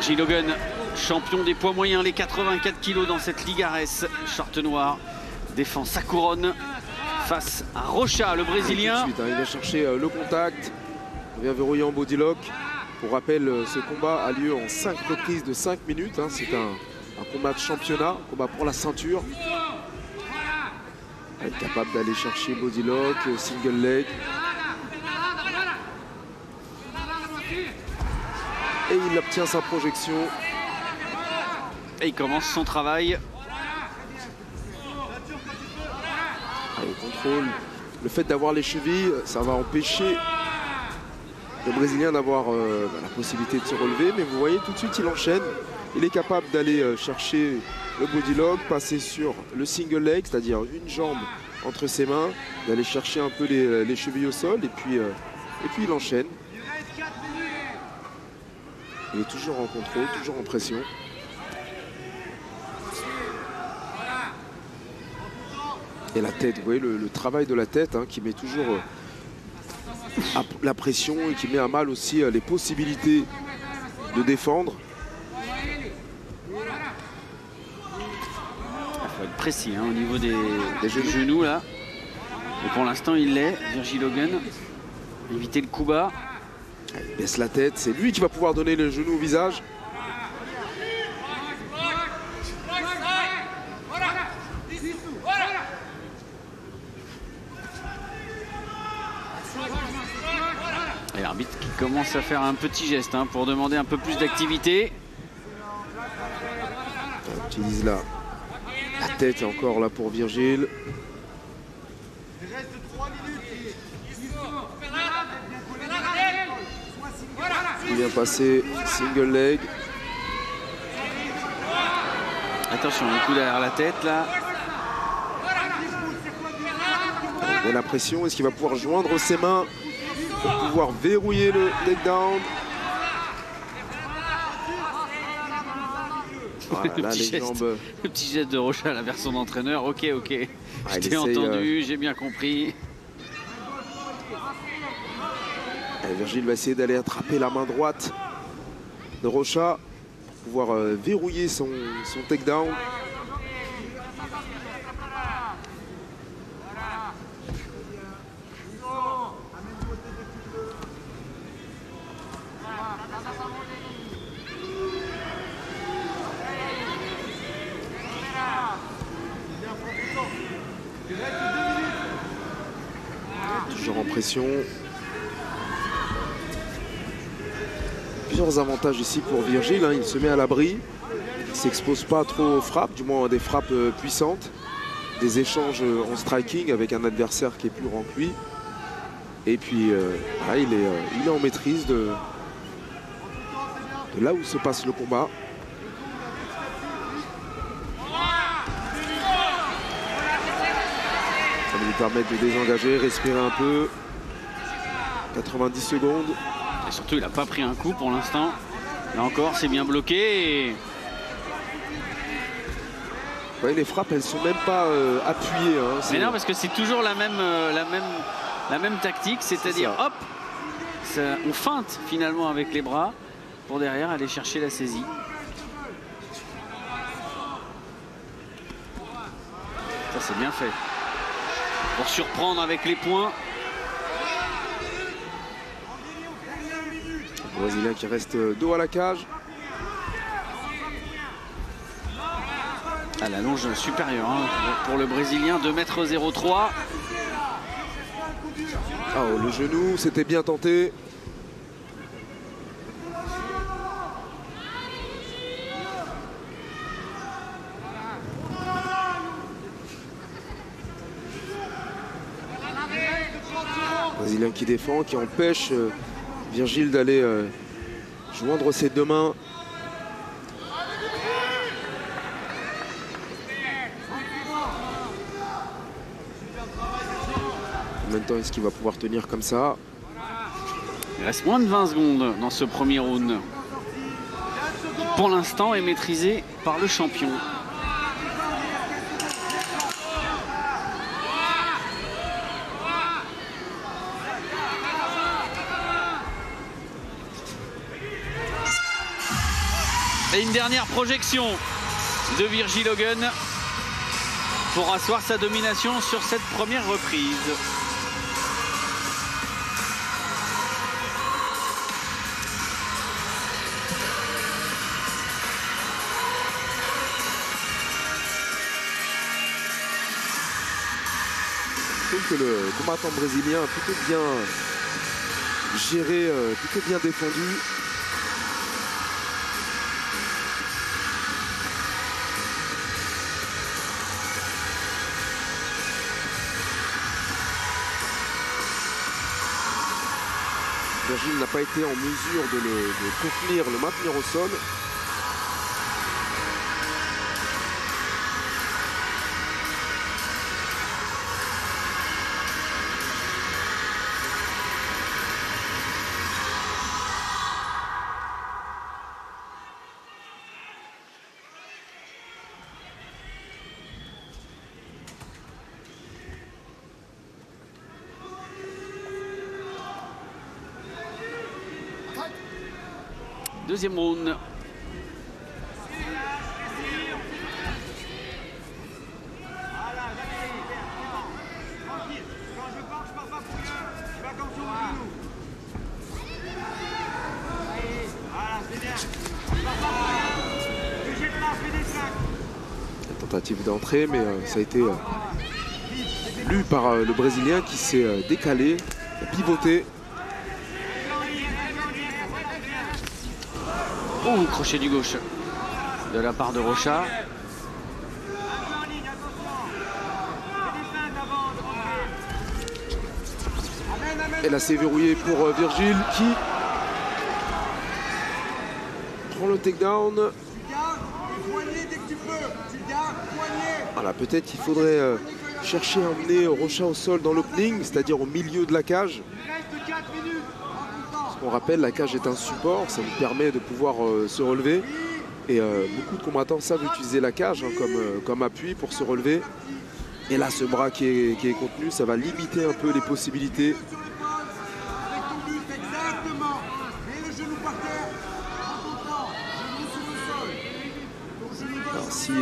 Virgil Hogan, champion des poids moyens, les 84 kg dans cette Ligue Ares. Short noir défend sa couronne face à Rocha, le Brésilien. Tout de suite, il va chercher le contact, il vient verrouiller en body lock. Pour rappel, ce combat a lieu en 5 reprises de 5 minutes. C'est un combat de championnat, un combat pour la ceinture. Il est capable d'aller chercher body lock, single leg. Et il obtient sa projection. Et il commence son travail. Allez, contrôle. Le fait d'avoir les chevilles, ça va empêcher le Brésilien d'avoir la possibilité de se relever. Mais vous voyez, tout de suite, il enchaîne. Il est capable d'aller chercher le body lock, passer sur le single leg, c'est-à-dire une jambe entre ses mains, d'aller chercher un peu les chevilles au sol. Et puis il enchaîne. Il est toujours en contrôle, toujours en pression. Et la tête, vous voyez le travail de la tête qui met toujours la pression et qui met à mal aussi les possibilités de défendre. Il faut être précis au niveau des genoux là. Et pour l'instant il l'est, Virgil Hogan. Éviter le coup bas. Il baisse la tête, c'est lui qui va pouvoir donner le genou au visage. Et l'arbitre qui commence à faire un petit geste pour demander un peu plus d'activité. On utilise la tête encore là pour Virgil. Il vient passer single leg. Attention, un coup derrière la tête là. Il a la pression, est-ce qu'il va pouvoir joindre ses mains pour pouvoir verrouiller le takedown? Voilà, là, le petit geste de Rocha là, vers son entraîneur. Ok. Je t'ai entendu, j'ai bien compris. Virgil va essayer d'aller attraper la main droite de Rocha pour pouvoir verrouiller son takedown. Toujours en pression. Plusieurs avantages ici pour Virgil. Il se met à l'abri. Il ne s'expose pas trop aux frappes, du moins à des frappes puissantes. Des échanges en striking avec un adversaire qui est plus grand que lui. Et puis là, il est en maîtrise de là où se passe le combat. Ça va lui permettre de désengager, respirer un peu. 90 secondes. Et surtout, il n'a pas pris un coup pour l'instant. Là encore, c'est bien bloqué. Et... Vous voyez, les frappes, elles ne sont même pas appuyées. Mais non, parce que c'est toujours la même tactique. C'est-à-dire, hop, on feinte finalement avec les bras pour derrière aller chercher la saisie. Ça, c'est bien fait. Pour surprendre avec les poings. Le Brésilien qui reste dos à la cage. À la longe supérieure pour le Brésilien, 2,03 m. Oh, le genou, c'était bien tenté. Brésilien qui défend, qui empêche Virgil d'aller joindre ses deux mains. En même temps, est-ce qu'il va pouvoir tenir comme ça? Il reste moins de 20 secondes dans ce premier round. Pour l'instant, est maîtrisé par le champion. Et une dernière projection de Virgil Hogan pour asseoir sa domination sur cette première reprise. Je trouve que le combattant brésilien a plutôt bien géré, plutôt bien défendu. Virgil n'a pas été en mesure de le contenir, le maintenir au sol. Deuxième round. La tentative d'entrée, mais ça a été lu par le Brésilien qui s'est décalé, pivoté. Oh, crochet du gauche de la part de Rocha. Et là c'est verrouillé pour Virgil qui prend le takedown. Voilà, peut-être qu'il faudrait chercher à emmener Rocha au sol dans l'opening, c'est-à-dire au milieu de la cage. On rappelle, la cage est un support, ça nous permet de pouvoir se relever. Et beaucoup de combattants savent utiliser la cage hein, comme appui pour se relever. Et là, ce bras qui est contenu, ça va limiter un peu les possibilités. Alors, si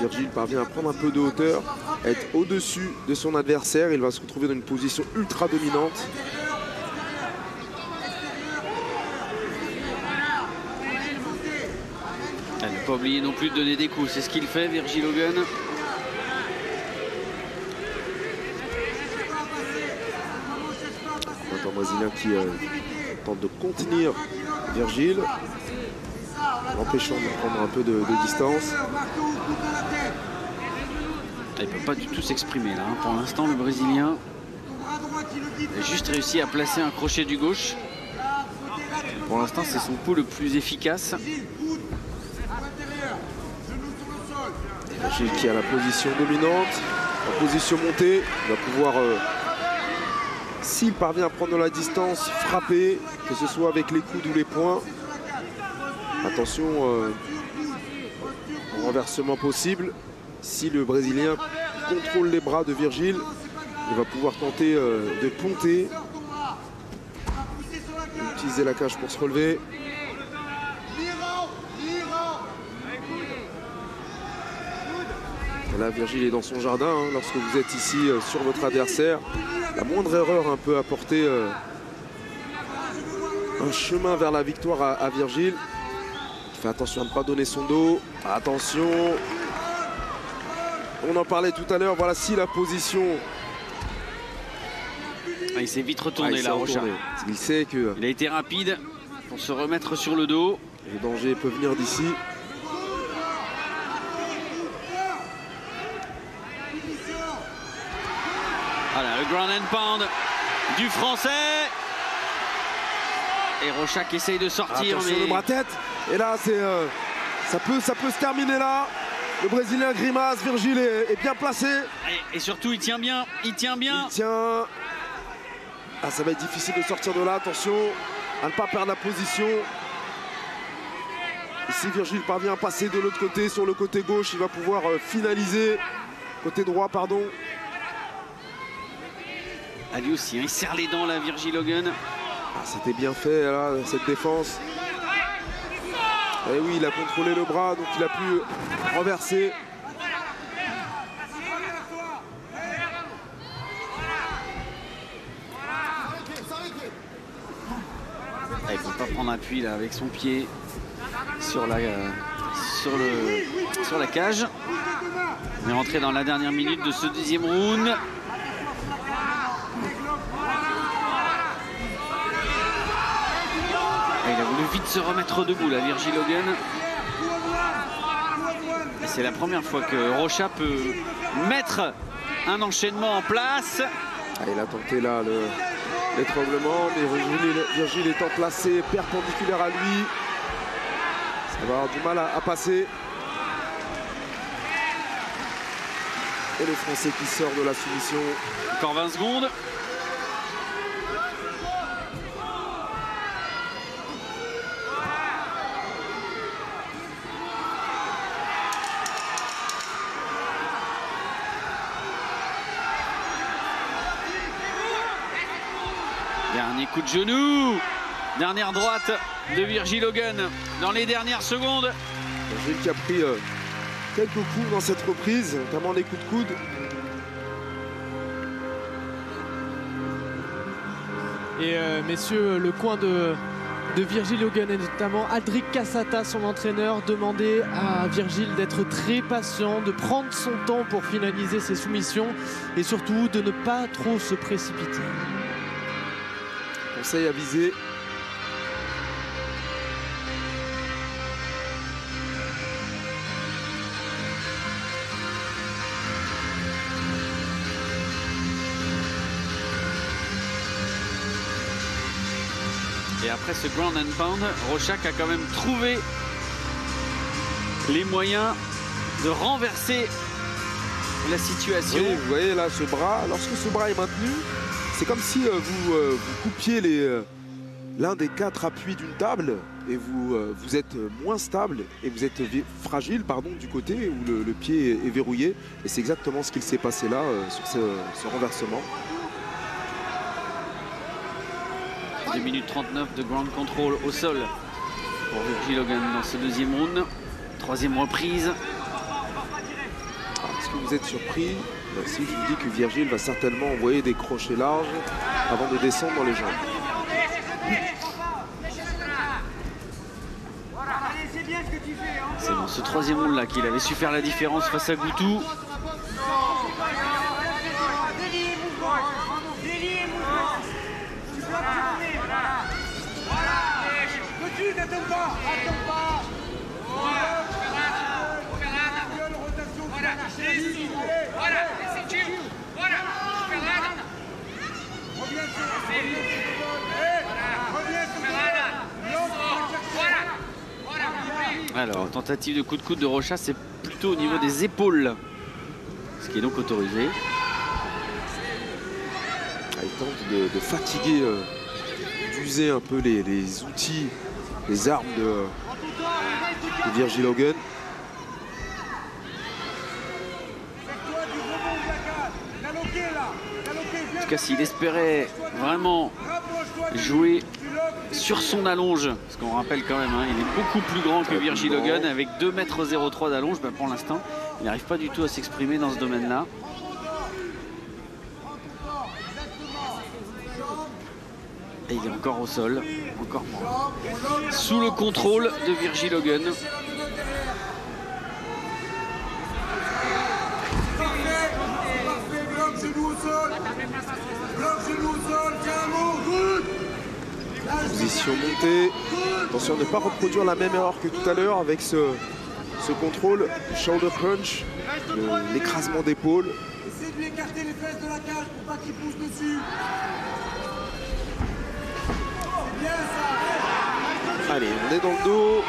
Virgil parvient à prendre un peu de hauteur, à être au-dessus de son adversaire, il va se retrouver dans une position ultra dominante. Ne pas oublier non plus de donner des coups, c'est ce qu'il fait, Virgil Hogan. Un brésilien qui tente de contenir Virgil, l'empêchant de prendre un peu de distance. Il ne peut pas du tout s'exprimer là. Hein. Pour l'instant, le Brésilien a juste réussi à placer un crochet du gauche. Pour l'instant, c'est son coup le plus efficace. Virgil qui a la position dominante, la position montée, il va pouvoir, s'il parvient à prendre la distance, frapper, que ce soit avec les coudes ou les poings. Attention au renversement possible. Si le Brésilien contrôle les bras de Virgil, il va pouvoir tenter de ponter, utiliser la cage pour se relever. Et là, Virgil est dans son jardin. Hein, lorsque vous êtes ici sur votre adversaire, la moindre erreur peut apporter un chemin vers la victoire à Virgil. Il fait attention à ne pas donner son dos. Attention. On en parlait tout à l'heure. Voilà, si la position... Ah, il s'est vite retourné là, Rocha. Il sait que... Il a été rapide pour se remettre sur le dos. Les dangers peuvent venir d'ici. Voilà, le ground and pound du Français. Et Rocha qui essaye de sortir. Attention, mais... le bras-tête. Et là, c'est ça peut se terminer là. Le Brésilien grimace. Virgil est bien placé. Et surtout, il tient bien. Il tient bien. Il tient. Ah, ça va être difficile de sortir de là. Attention à ne pas perdre la position. Ici, Virgil parvient à passer de l'autre côté, sur le côté gauche. Il va pouvoir finaliser. Côté droit, pardon. Ah, lui aussi, hein, il serre les dents là, Virgil Hogan. Ah, c'était bien fait là, cette défense. Et oui, il a contrôlé le bras, donc il a pu renverser. Il ne faut pas prendre appui là avec son pied sur la cage. On est rentré dans la dernière minute de ce deuxième round. Et il a voulu vite se remettre debout là, Virgil Hogan. C'est la première fois que Rocha peut mettre un enchaînement en place. Il a tenté là l'étranglement, mais Virgil étant placé perpendiculaire à lui, ça va avoir du mal à passer. Et le Français qui sort de la soumission. Encore 20 secondes. Dernier coup de genou. Dernière droite de Virgil Hogan dans les dernières secondes. Virgil qui a pris quelques coups dans cette reprise, notamment des coups de coude. Et messieurs, le coin de Virgil Hogan et notamment Aldric Cassata, son entraîneur, demandait à Virgil d'être très patient, de prendre son temps pour finaliser ses soumissions et surtout de ne pas trop se précipiter. Conseil à viser. Et après ce ground and pound, Rochak a quand même trouvé les moyens de renverser la situation. Oui, vous voyez là ce bras, lorsque ce bras est maintenu, c'est comme si vous coupiez l'un des 4 appuis d'une table et vous êtes moins stable et vous êtes fragile du côté où le pied est verrouillé. Et c'est exactement ce qu'il s'est passé là sur ce renversement. 2 minutes 39 de ground control au sol pour Virgil Hogan dans ce deuxième round. Troisième reprise. Est-ce que vous êtes surpris si je vous dis que Virgil va certainement envoyer des crochets larges avant de descendre dans les jambes? C'est dans ce troisième round là qu'il avait su faire la différence face à Goutou. Alors, tentative de coup de coude de Rocha, c'est plutôt au niveau des épaules, ce qui est donc autorisé. Il tente de fatiguer, d'user un peu les outils, les armes de Virgil Hogan. En tout cas, s'il espérait vraiment jouer sur son allonge, parce qu'on rappelle quand même, il est beaucoup plus grand que Virgil Hogan, avec 2,03 m d'allonge. Pour l'instant, il n'arrive pas du tout à s'exprimer dans ce domaine-là. Et il est encore au sol, encore moins. Sous le contrôle de Virgil Hogan. Position montée. Attention à ne pas reproduire la même erreur que tout à l'heure avec ce contrôle, shoulder punch, l'écrasement d'épaule. Essayez de lui écarter les fesses de la cage pour pas qu'il pousse dessus. C'est bien ça. Allez, on est dans le dos.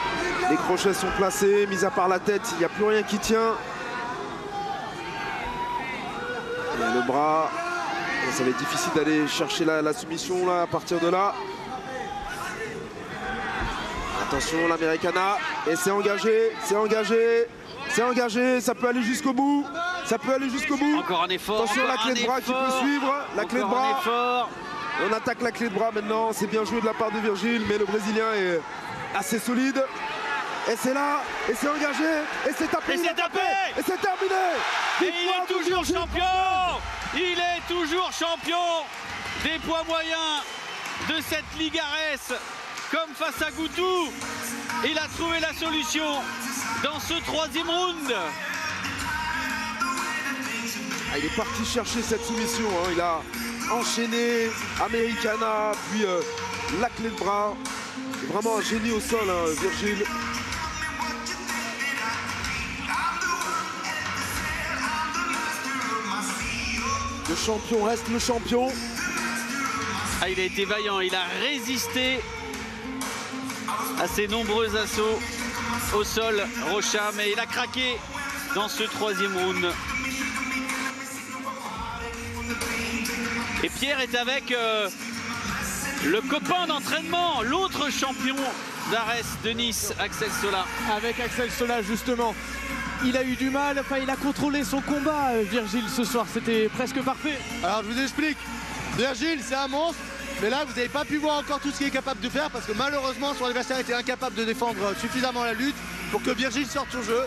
Les crochets sont placés, mis à part la tête, il n'y a plus rien qui tient. Et le bras, ça va être difficile d'aller chercher la soumission là, à partir de là. Attention, l'Americana, et c'est engagé, c'est engagé, c'est engagé, ça peut aller jusqu'au bout, ça peut aller jusqu'au bout. Encore un effort. Attention, la clé de bras qui peut suivre, la clé de bras. On attaque la clé de bras maintenant, c'est bien joué de la part de Virgil, mais le Brésilien est assez solide. Et c'est là, et c'est engagé, et c'est tapé, Et c'est tapé. et c'est terminé. Et il est toujours champion. Il est toujours champion des poids moyens de cette Ligue Ares. Comme face à Goutou, il a trouvé la solution dans ce troisième round. Il est parti chercher cette soumission, hein. Il a enchaîné Americana, puis la clé de bras. C'est vraiment un génie au sol, hein, Virgile. Le champion reste le champion. Ah, il a été vaillant, il a résisté à ses nombreux assauts au sol, Rocha, mais il a craqué dans ce troisième round. Et Pierre est avec le copain d'entraînement, l'autre champion d'Arès de Nice, Axel Sola. Avec Axel Sola, justement. Il a eu du mal, enfin il a contrôlé son combat, Virgile, ce soir, c'était presque parfait. Alors je vous explique, Virgile c'est un monstre, mais là vous n'avez pas pu voir encore tout ce qu'il est capable de faire parce que malheureusement son adversaire était incapable de défendre suffisamment la lutte pour que Virgile sorte son jeu.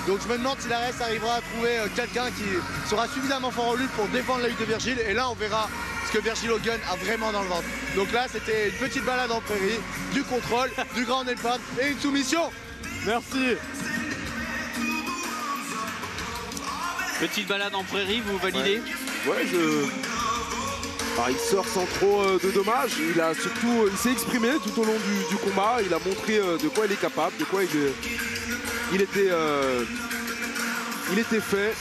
Donc je me demande si l'Arès arrivera à trouver quelqu'un qui sera suffisamment fort en lutte pour défendre la lutte de Virgile, et là on verra ce que Virgile Hogan a vraiment dans le ventre. Donc là c'était une petite balade en prairie, du contrôle, du grand nelpad et une soumission. Merci. Petite balade en prairie, vous validez? Ouais, il sort sans trop de dommages. Il s'est exprimé tout au long du combat. Il a montré de quoi il est capable, de quoi il était fait.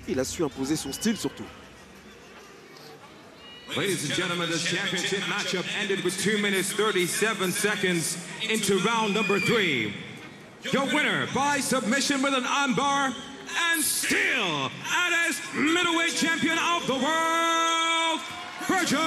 Il a su imposer son style surtout. Ladies and gentlemen, this championship matchup ended with 2 minutes 37 seconds into round number 3. Your winner by submission with an armbar, and still Ares middleweight champion of the world, Virgil